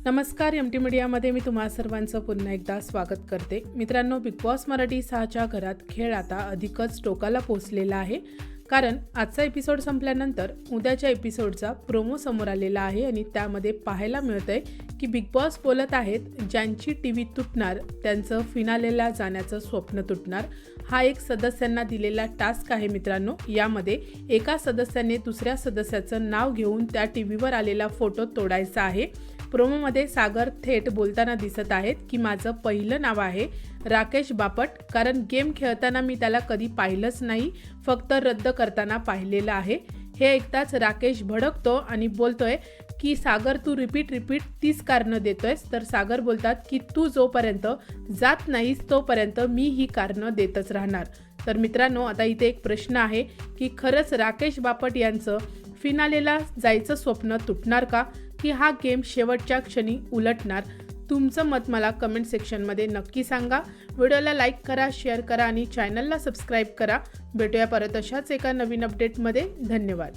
नमस्कार. एम.टी. मीडियामध्ये मी तुम्हा सर्वांचं पुन्हा एकदा स्वागत करते. मित्रांनो, बिग बॉस मराठी 6च्या घरात खेळ आता अधिकच टोकाला पोहोचलेला आहे. कारण आजचा एपिसोड संपल्यानंतर उद्याच्या एपिसोडचा प्रोमो समोर आलेला आहे आणि त्यामध्ये पाहायला मिळतंय की बिग बॉस बोलत आहेत, ज्यांची टीव्ही तुटणार त्यांचं फिनालेला जाण्याचं स्वप्न तुटणार. हा एक सदस्यांना दिलेला टास्क आहे मित्रांनो. यामध्ये एका सदस्याने दुसऱ्या सदस्याचं नाव घेऊन त्या टीव्हीवर आलेला फोटो तोडायचा आहे. प्रोमोमध्ये सागर थेट बोलताना दिसत आहेत की माझं पहिलं नाव आहे राकेश बापट, कारण गेम खेळताना मी त्याला कधी पाहिलंच नाही, फक्त रद्द करताना पाहिलेलं आहे. हे ऐकताच राकेश भडकतो आणि बोलतोय की सागर तू रिपीट तीच कारणं देतोयस. तर सागर बोलतात की तू जोपर्यंत जात नाहीस तोपर्यंत मी ही कारणं देतच राहणार. तर मित्रांनो, आता इथे एक प्रश्न आहे की खरंच राकेश बापट यांचं फिनालेला जायचं स्वप्न तुटणार का, की हा गेम शेवटच्या क्षणी उलटणार? तुमचं मत मला कमेंट सेक्शनमध्ये नक्की सांगा. व्हिडिओला लाईक करा, शेअर करा आणि चॅनलला सबस्क्राईब करा. भेटूया परत अशाच एका नवीन अपडेटमध्ये. धन्यवाद.